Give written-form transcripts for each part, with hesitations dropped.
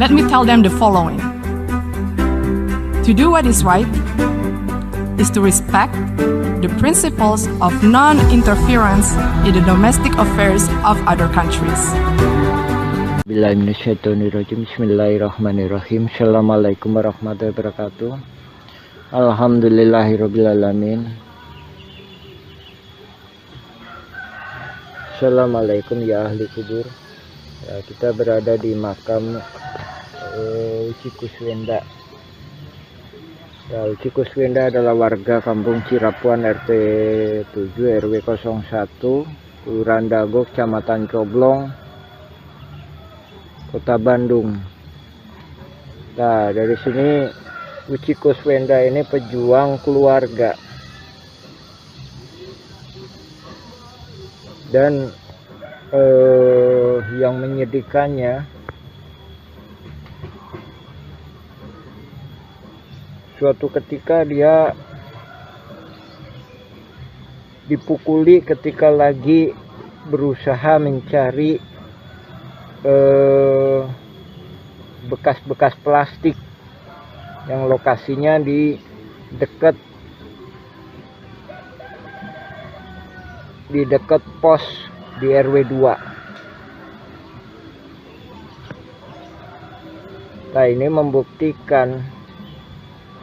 let me tell them the following. To do what is right is to respect the principles of non-interference in the domestic affairs of other countries. Bismillahirrahmanirrahim. Assalamualaikum warahmatullahi wabarakatuh. Alhamdulillahirrabbilalamin. Assalamualaikum ya ahli kubur. Ya, kita berada di makam Uci Kuswenda. Ya, Uci Kuswenda adalah warga kampung Cirapuan RT 7 RW 01 Kelurahan Dago, Kecamatan Coblong, Kota Bandung. Nah, dari sini Uci Kuswenda ini pejuang keluarga. Dan yang menyedihkannya, suatu ketika dia dipukuli ketika lagi berusaha mencari bekas-bekas plastik yang lokasinya di dekat pos di RW 2. Nah, ini membuktikan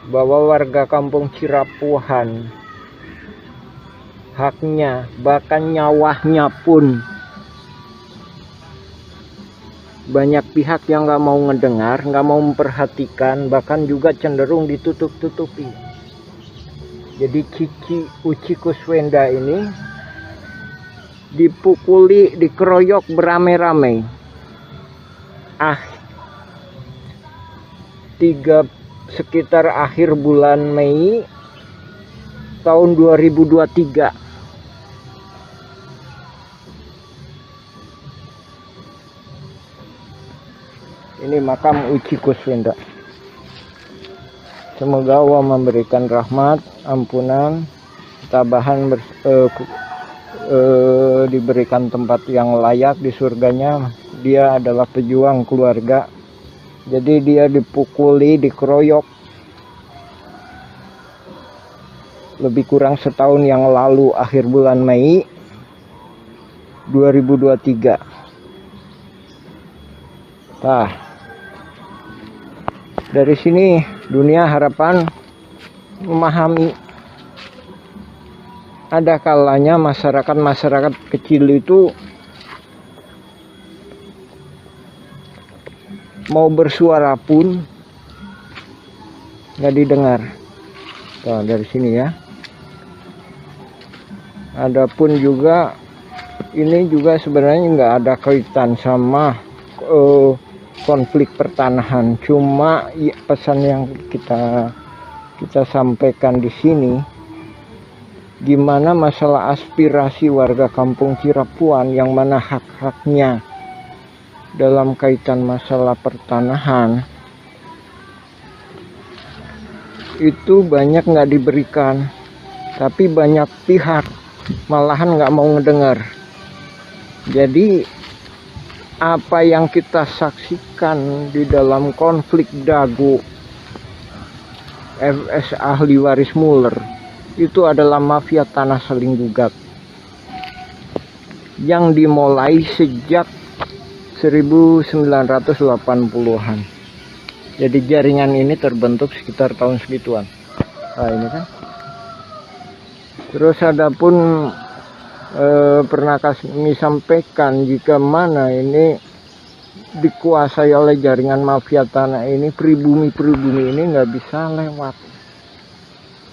bahwa warga kampung Cirapuan haknya, bahkan nyawanya pun banyak pihak yang nggak mau ngedengar, nggak mau memperhatikan, bahkan juga cenderung ditutup-tutupi. Jadi Uci Kuswenda ini dipukuli, dikeroyok beramai-ramai. Sekitar akhir bulan Mei tahun 2023. Ini makam Uci Kuswenda. Semoga Allah memberikan rahmat, ampunan, tabahan, diberikan tempat yang layak di surganya. Dia adalah pejuang keluarga. Jadi dia dipukuli, dikeroyok lebih kurang setahun yang lalu, akhir bulan Mei 2023. Nah, dari sini dunia harapan memahami, ada kalanya masyarakat kecil itu mau bersuara pun nggak didengar. Nah, dari sini ya. Adapun juga ini juga sebenarnya nggak ada kaitan sama konflik pertanahan. Cuma ya, pesan yang kita sampaikan di sini, gimana masalah aspirasi warga kampung Cirapuan yang mana hak-haknya dalam kaitan masalah pertanahan itu banyak nggak diberikan, tapi banyak pihak malahan nggak mau ngedengar. Jadi apa yang kita saksikan di dalam konflik Dago FS ahli waris Muller itu adalah mafia tanah saling gugat yang dimulai sejak 1980-an. Jadi jaringan ini terbentuk sekitar tahun segituan. Nah, ini kan. Terus adapun pernah kami sampaikan, jika mana ini dikuasai oleh jaringan mafia tanah ini, pribumi ini nggak bisa lewat.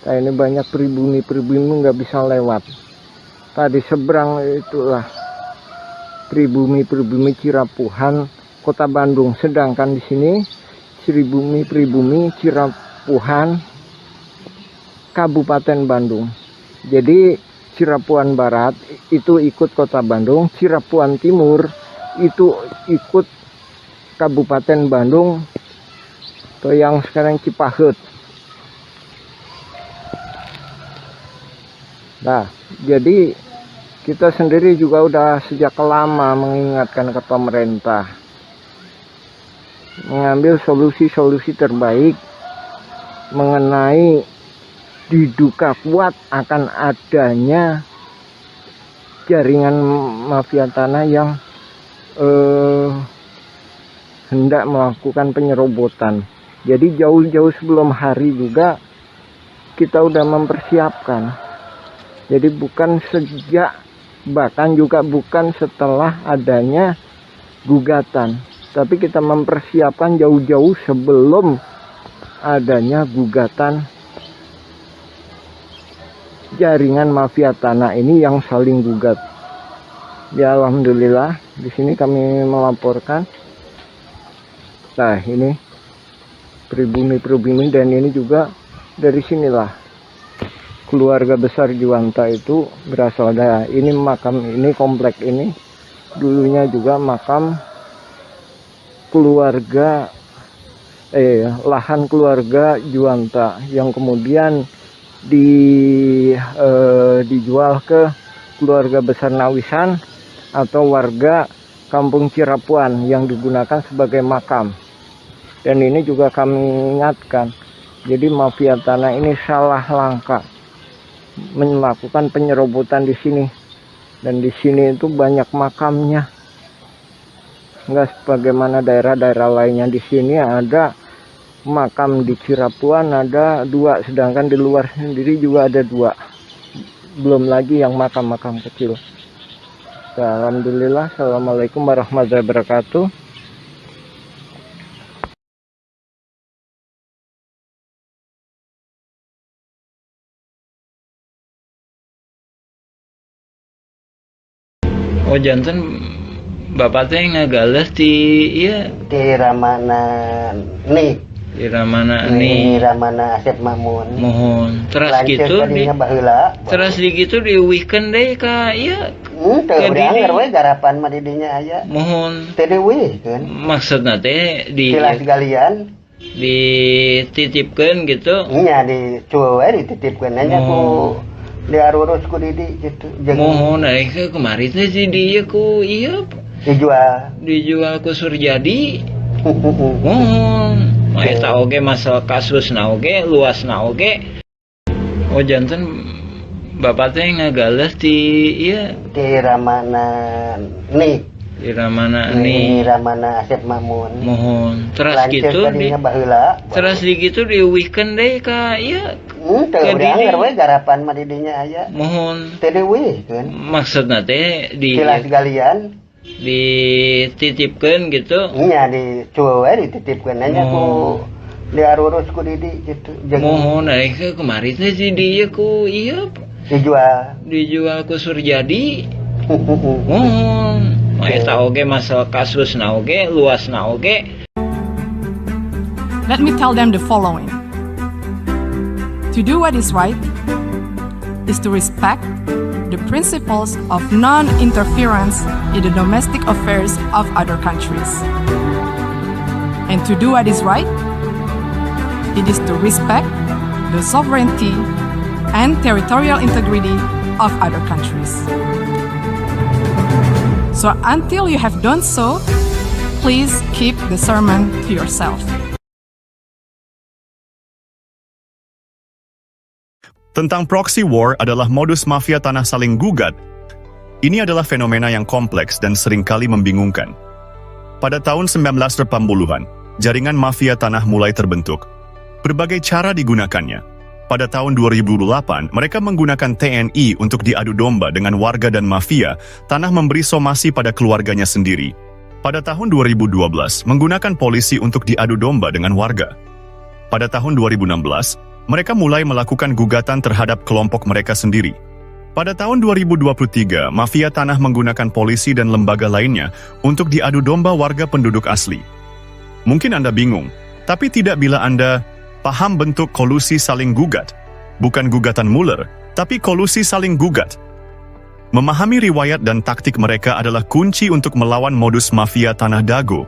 Nah, ini banyak pribumi nggak bisa lewat. Tadi seberang itulah pribumi Cirapuan, Kota Bandung. Sedangkan di sini pribumi Cirapuan, Kabupaten Bandung. Jadi Cirapuan Barat itu ikut Kota Bandung, Cirapuan Timur itu ikut Kabupaten Bandung, atau yang sekarang Cipaheut. Nah, jadi kita sendiri juga udah sejak lama mengingatkan ke pemerintah mengambil solusi-solusi terbaik mengenai diduga kuat akan adanya jaringan mafia tanah yang hendak melakukan penyerobotan. Jadi jauh-jauh sebelum hari juga kita udah mempersiapkan. Jadi bukan sejak, bahkan juga bukan setelah adanya gugatan, tapi kita mempersiapkan jauh-jauh sebelum adanya gugatan jaringan mafia tanah ini yang saling gugat. Ya alhamdulillah di sini kami melaporkan. Nah ini pribumi dan ini juga dari sinilah keluarga besar Juwanta itu berasal. Dari ini makam ini, komplek ini dulunya juga makam keluarga lahan keluarga Juwanta yang kemudian dijual ke keluarga besar Nawisan atau warga Kampung Cirapuan yang digunakan sebagai makam. Dan ini juga kami ingatkan, jadi mafia tanah ini salah langkah melakukan penyerobotan di sini, dan di sini itu banyak makamnya, enggak sebagaimana daerah-daerah lainnya. Di sini ada makam di Cirapuan ada 2, sedangkan di luar sendiri juga ada 2, belum lagi yang makam-makam kecil. Alhamdulillah. Assalamualaikum warahmatullahi wabarakatuh. Oh janten bapak teh ngagales di iya di Ramana nih di Ramana di nih Ramana Asep Mamun mohon terus lanceuk gitu di tadinya baheula terus di gitu diuihkeun deui ka iya teu Ka urang didi. we garapan mah di dinya aya mohon teu diuihkeun maksudna teh di tilas galian dititipkeun gitu nya dicuwe we dititipkeun nya ku diarurus ku didi gitu mohon ke kemari teh di dieu ku iya dijual ku Surjadi mohon eta oge masalah kasusna oge luasna oge. Oh janten bapak teh ngagales di iya di Ramana nih di Ramana di nih Ramana Asep Mamun mohon terus lanceuk gitu di tadinya baheula terus di gitu diuihkeun deui ka iya teu Ka urang didi. we garapan mah di dinya aya mohon teu diuihkeun maksudna teh di tilas galian dititipkeun gitu nya dicuwe we dititipkeun nya ku diarurus ku didi gitu mohon ke kemari teh di dieu ku iya dijual ku Surjadi mohon eta oge masalah kasusna oge luasna oge. Let me tell them the following. To do what is right is to respect the principles of non-interference in the domestic affairs of other countries. And to do what is right, it is to respect the sovereignty and territorial integrity of other countries. So until you have done so, please keep the sermon to yourself. Tentang proxy war adalah modus mafia tanah saling gugat. Ini adalah fenomena yang kompleks dan seringkali membingungkan. Pada tahun 1980-an, jaringan mafia tanah mulai terbentuk. Berbagai cara digunakannya. Pada tahun 2008, mereka menggunakan TNI untuk diadu domba dengan warga dan mafia, tanah memberi somasi pada keluarganya sendiri. Pada tahun 2012, menggunakan polisi untuk diadu domba dengan warga. Pada tahun 2016, mereka mulai melakukan gugatan terhadap kelompok mereka sendiri. Pada tahun 2023, mafia tanah menggunakan polisi dan lembaga lainnya untuk diadu domba warga penduduk asli. Mungkin Anda bingung, tapi tidak bila Anda paham bentuk kolusi saling gugat. Bukan gugatan Mueller, tapi kolusi saling gugat. Memahami riwayat dan taktik mereka adalah kunci untuk melawan modus mafia tanah dago.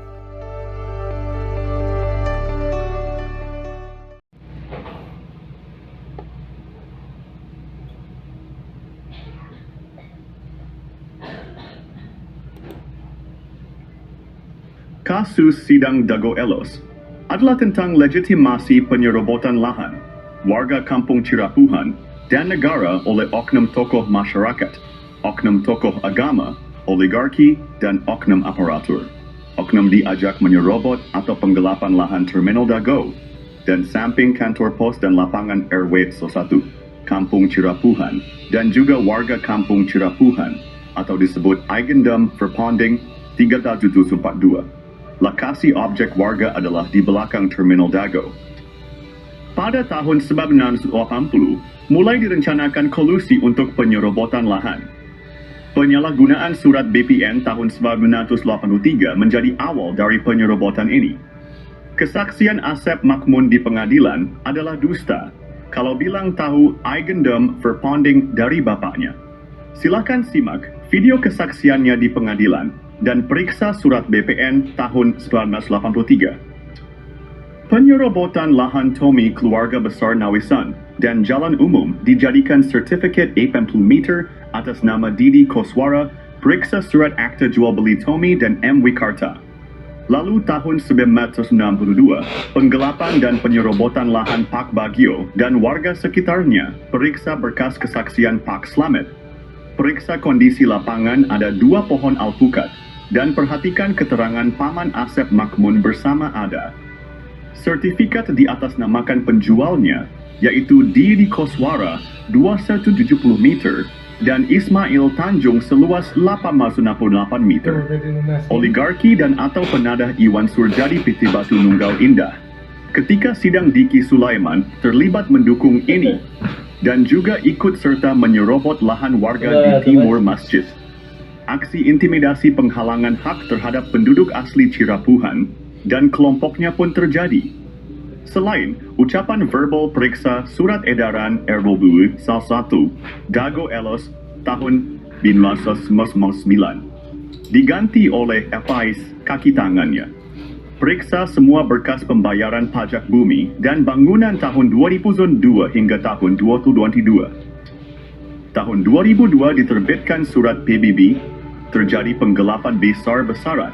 Kasus sidang Dago Elos adalah tentang legitimasi penyerobotan lahan warga kampung Cirapuhan dan negara oleh oknum tokoh masyarakat, oknum tokoh agama, oligarki, dan oknum aparatur. Oknum diajak menyerobot atau penggelapan lahan Terminal Dago dan samping kantor pos dan lapangan RW 1, Kampung Cirapuhan, dan juga warga Kampung Cirapuhan atau disebut Eigendom Verpanding 3742. Lokasi objek warga adalah di belakang Terminal Dago. Pada tahun 1980, mulai direncanakan kolusi untuk penyerobotan lahan. Penyalahgunaan surat BPN tahun 1983 menjadi awal dari penyerobotan ini. Kesaksian Asep Makmun di pengadilan adalah dusta kalau bilang tahu Eigendom Verpanding dari bapaknya. Silakan simak video kesaksiannya di pengadilan dan periksa surat BPN tahun 1983. Penyerobotan lahan Tommy keluarga besar Nawisan dan jalan umum dijadikan sertifikat 80 meter atas nama Didi Koswara, periksa surat akta jual beli Tommy dan M. Wikarta. Lalu tahun 1962, penggelapan dan penyerobotan lahan Pak Bagio dan warga sekitarnya, periksa berkas kesaksian Pak Slamet. Periksa kondisi lapangan ada 2 pohon alpukat dan perhatikan keterangan Paman Asep Makmun bersama ada. Sertifikat diatasnamakan penjualnya, yaitu Didi Koswara 2170 meter dan Ismail Tanjung seluas 868 meter. Oligarki dan atau penadah Iwan Surjadi PT Batu Nunggal Indah. Ketika sidang Diki Sulaiman terlibat mendukung ini dan juga ikut serta menyerobot lahan warga di timur masjid. Aksi intimidasi penghalangan hak terhadap penduduk asli Cirapuhan dan kelompoknya pun terjadi. Selain ucapan verbal periksa surat edaran RW 1 Dago Elos tahun 1999 diganti oleh FIS kaki tangannya. Periksa semua berkas pembayaran pajak bumi dan bangunan tahun 2002 hingga tahun 2022. Tahun 2002 diterbitkan surat PBB, terjadi penggelapan besar-besaran.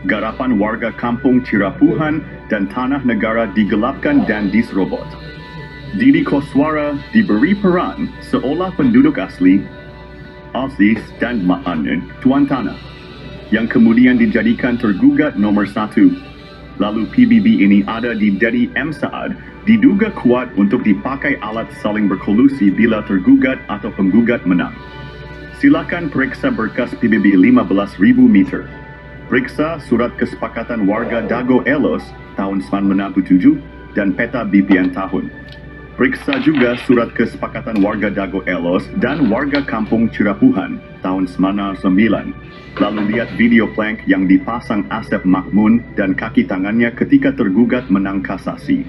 Garapan warga kampung Cirapuhan dan tanah negara digelapkan dan diserobot. Didi Koswara diberi peran seolah penduduk asli, Aussies dan Ma'anen, tuan tanah, yang kemudian dijadikan tergugat nomor 1. Lalu PBB ini ada di Dedi M. Saad, diduga kuat untuk dipakai alat saling berkolusi bila tergugat atau penggugat menang. Silakan periksa berkas PBB 15.000 meter. Periksa surat kesepakatan warga Dago Elos tahun 1997 dan peta BPN tahun. Periksa juga surat kesepakatan warga Dago Elos dan warga kampung Cirapuhan tahun 1999. Lalu lihat video plank yang dipasang Asep Makmun dan kaki tangannya ketika tergugat menang kasasi.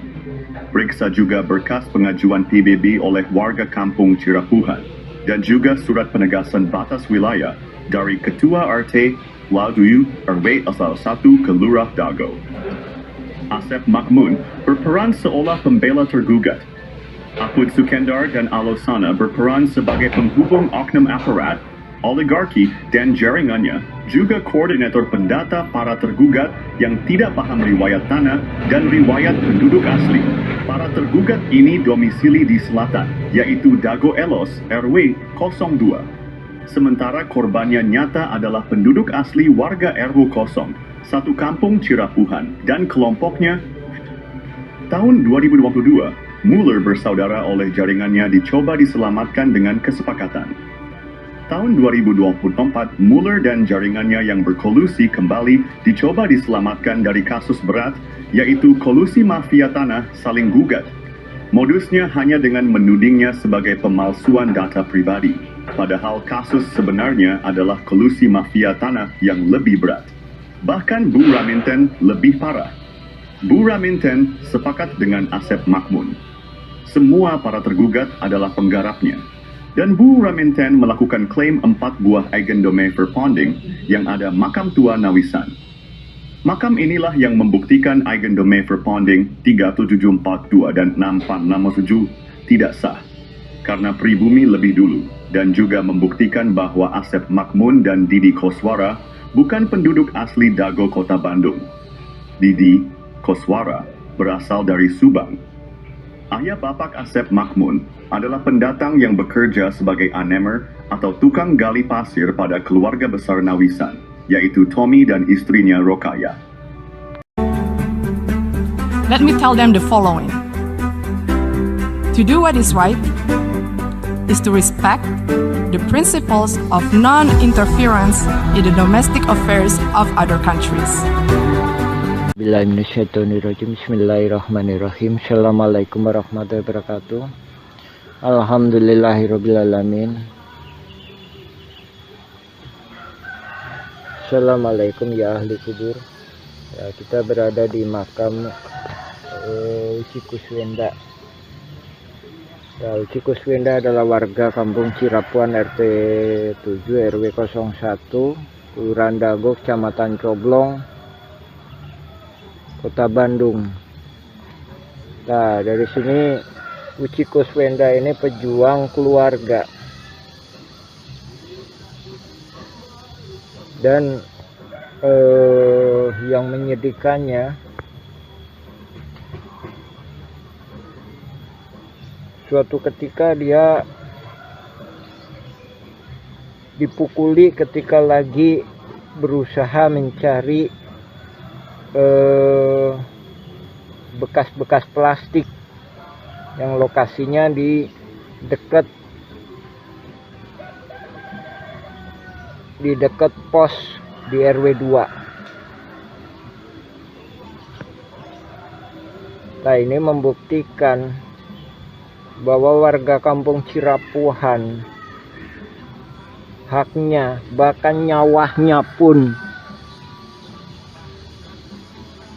Periksa juga berkas pengajuan PBB oleh warga kampung Cirapuhan dan juga surat penegasan batas wilayah dari Ketua RT Laduyu RW 1 ke Lurah Dago. Asep Makmun berperan seolah pembela tergugat. Apud Sukendar dan Alosana berperan sebagai penghubung oknum aparat, oligarki, dan jaringannya, juga koordinator pendata para tergugat yang tidak paham riwayat tanah dan riwayat penduduk asli. Para tergugat ini domisili di selatan, yaitu Dago Elos RW 02. Sementara korbannya nyata adalah penduduk asli warga RW 0, satu kampung Cirapuhan, dan kelompoknya. Tahun 2022, Muller bersaudara oleh jaringannya dicoba diselamatkan dengan kesepakatan. Tahun 2024, Muller dan jaringannya yang berkolusi kembali dicoba diselamatkan dari kasus berat, yaitu kolusi mafia tanah saling gugat. Modusnya hanya dengan menudingnya sebagai pemalsuan data pribadi. Padahal kasus sebenarnya adalah kolusi mafia tanah yang lebih berat. Bahkan Bu Raminten lebih parah. Bu Raminten sepakat dengan Asep Makmun. Semua para tergugat adalah penggarapnya. Dan Bu Raminten melakukan klaim 4 buah Eigendom Verpanding yang ada makam tua Nawisan. Makam inilah yang membuktikan Eigendom Verpanding 3742 dan 6467 tidak sah. Karena pribumi lebih dulu. Dan juga membuktikan bahwa Asep Makmun dan Didi Koswara bukan penduduk asli Dago Kota Bandung. Didi Koswara berasal dari Subang. Ayah Bapak Asep Mahmun adalah pendatang yang bekerja sebagai anemer atau tukang gali pasir pada keluarga besar Nawisan, yaitu Tommy dan istrinya Rokaya. Let me tell them the following. To do what is right is to respect the principles of non-interference in the domestic affairs of other countries. Bismillahirrahmanirrahim. Assalamualaikum warahmatullahi wabarakatuh. Alhamdulillahirrabbilalamin. Assalamualaikum ya ahli kubur. Ya, kita berada di makam Uci Kuswenda. Ya, Uci Kuswenda adalah warga kampung Cirapuan RT 7 RW 01 Kelurahan Dago Kecamatan Coblong Kota Bandung. Nah, dari sini Uci Kuswenda ini pejuang keluarga. Dan yang menyedihkannya, suatu ketika dia dipukuli ketika lagi berusaha mencari bekas-bekas plastik yang lokasinya di dekat pos di RW 2. Nah, ini membuktikan bahwa warga kampung Cirapuan haknya, bahkan nyawanya pun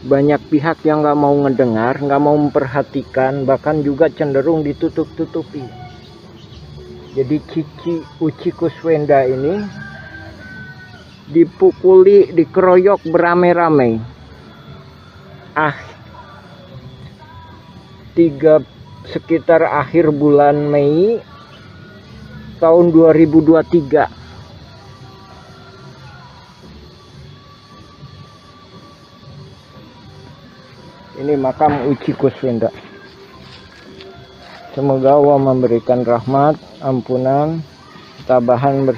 banyak pihak yang nggak mau ngedengar, nggak mau memperhatikan, bahkan juga cenderung ditutup-tutupi. Jadi Uci Kuswenda ini dipukuli, dikeroyok beramai-ramai. Sekitar akhir bulan Mei tahun 2023. Ini makam Uci Kuswenda. Semoga Allah memberikan rahmat, ampunan, tabahan,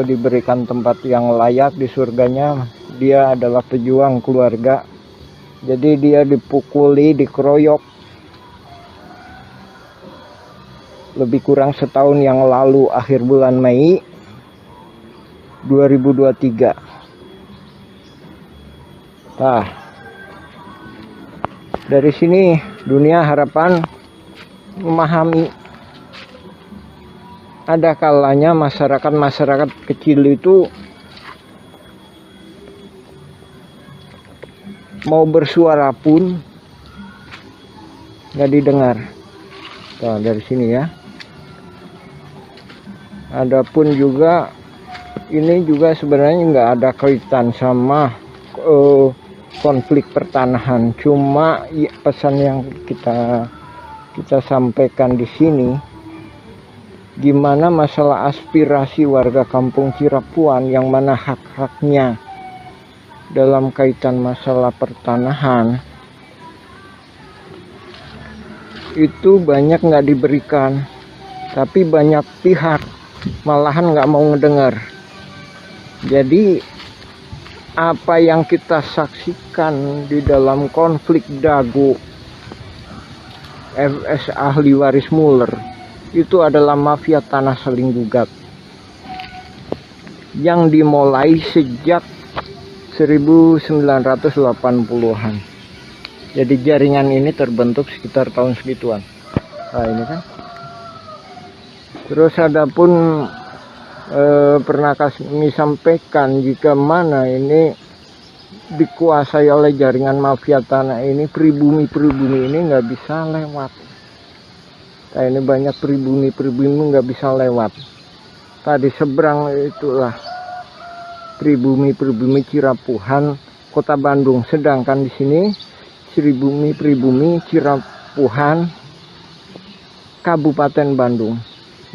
diberikan tempat yang layak di surganya. Dia adalah pejuang keluarga. Jadi dia dipukuli, dikeroyok lebih kurang setahun yang lalu, akhir bulan Mei 2023. Nah, dari sini dunia harapan memahami ada kalanya masyarakat kecil itu mau bersuara pun nggak didengar. Nah, dari sini ya. Adapun juga ini juga sebenarnya nggak ada kaitan sama konflik pertanahan. Cuma ya, pesan yang kita sampaikan di sini, gimana masalah aspirasi warga kampung Cirapuan yang mana hak-haknya dalam kaitan masalah pertanahan itu banyak nggak diberikan, tapi banyak pihak malahan nggak mau ngedengar. Jadi apa yang kita saksikan di dalam konflik Dago FS ahli waris Muller itu adalah mafia tanah saling gugat yang dimulai sejak 1980-an. Jadi jaringan ini terbentuk sekitar tahun segituan. Nah, ini kan. Terus adapun pernah kami sampaikan jika mana ini dikuasai oleh jaringan mafia tanah ini, pribumi ini nggak bisa lewat. Nah, ini banyak pribumi nggak bisa lewat. Tadi seberang itulah pribumi Cirapuan Kota Bandung, sedangkan di sini pribumi Cirapuan Kabupaten Bandung.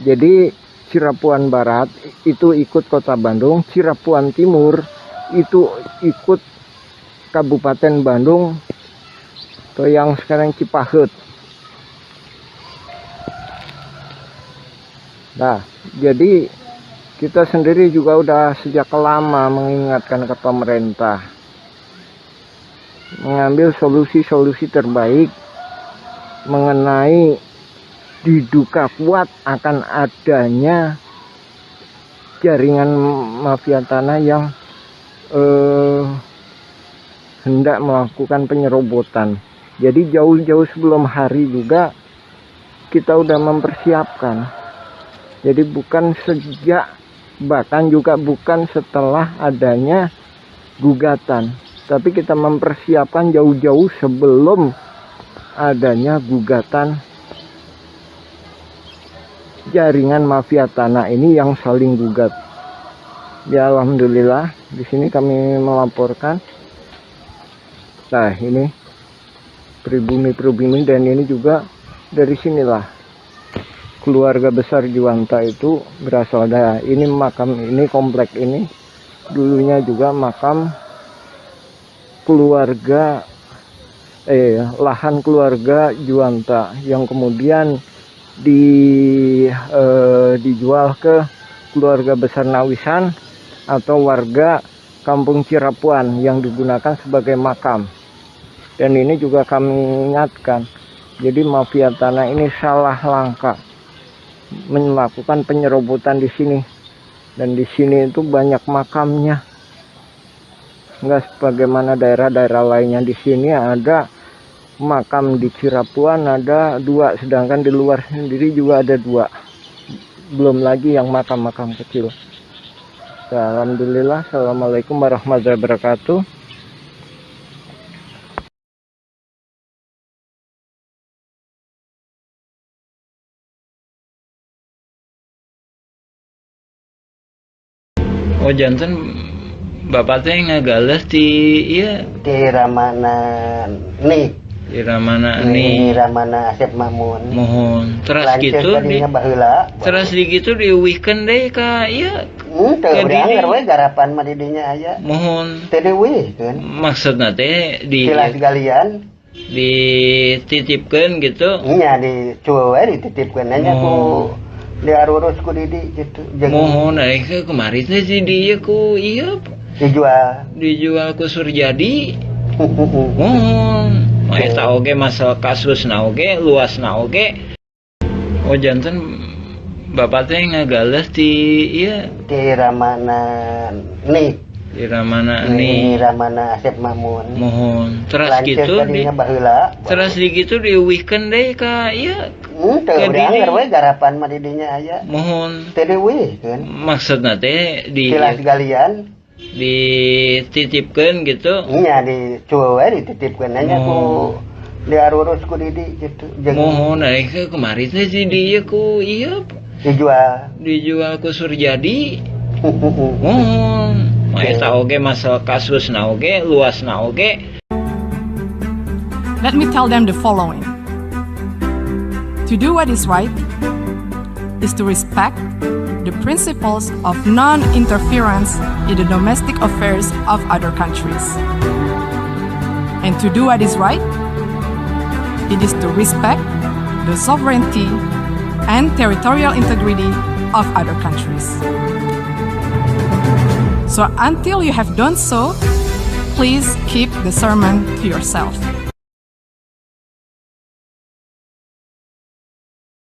Jadi Cirapuan Barat itu ikut Kota Bandung, Cirapuan Timur itu ikut Kabupaten Bandung atau yang sekarang Cipaheut. Nah, jadi kita sendiri juga udah sejak lama mengingatkan ke pemerintah mengambil solusi-solusi terbaik mengenai diduga kuat akan adanya jaringan mafia tanah yang hendak melakukan penyerobotan. Jadi jauh-jauh sebelum hari juga kita udah mempersiapkan. Jadi bukan sejak, bahkan juga bukan setelah adanya gugatan, tapi kita mempersiapkan jauh-jauh sebelum adanya gugatan jaringan mafia tanah ini yang saling gugat. Ya alhamdulillah di sini kami melaporkan. Nah ini pribumi dan ini juga dari sinilah keluarga besar Juwanta itu berasal dari ini makam ini komplek ini dulunya juga makam keluarga lahan keluarga Juwanta yang kemudian dijual ke keluarga besar Nawisan atau warga Kampung Cirapuan yang digunakan sebagai makam. Dan ini juga kami ingatkan, jadi mafia tanah ini salah langkah melakukan penyerobotan di sini, dan di sini itu banyak makamnya, nggak sebagaimana daerah-daerah lainnya. Di sini ada makam di Cirapuan ada 2, sedangkan di luar sendiri juga ada 2, belum lagi yang makam-makam kecil. Alhamdulillah. Assalamualaikum warahmatullahi wabarakatuh. Oh janten bapak teh ngagales di iya Di Ramana nih. di Ramana Di nih Ramana Asep Mamun. mohon terus Lanceuk gitu di tadinya baheula. terus di gitu diuwihkeun deui ka iya Teu Ke urang didi. we garapan mah di dinya aya. mohon Teu dieuwihkeun. maksudna teh Silas galian dititipkeun gitu nya dicuwe we dititipkeun nya ku diarurus ku didi gitu. Jeung mohon kemarin teh si dia ku iya dijual. ku Surjadi mohon eta oge masalah kasusna oge luasna oge. Oh janten bapak teh ngagales di iya Di Ramana nih. di Ramana Di nih Ramana Asep Mamun. mohon terus Lanceuk gitu di tadinya baheula. terus di gitu diuwihkeun deui ka iya Teu Ke urang didi. we garapan mah di dinya aya. mohon Teu dieuwihkeun. maksudna teh Silas galian dititipkeun gitu nya dicuwe we dititipkeun nya ku diarurus ku didi gitu. Jeung mohon kemarin teh si dia ku iya dijual ku Surjadi mohon eta oge masalah kasusna oge luasna oge. Let me tell them the following. To do what is right is to respect the principles of non-interference in the domestic affairs of other countries. And to do what is right, it is to respect the sovereignty and territorial integrity of other countries. So until you have done so, please keep the sermon to yourself.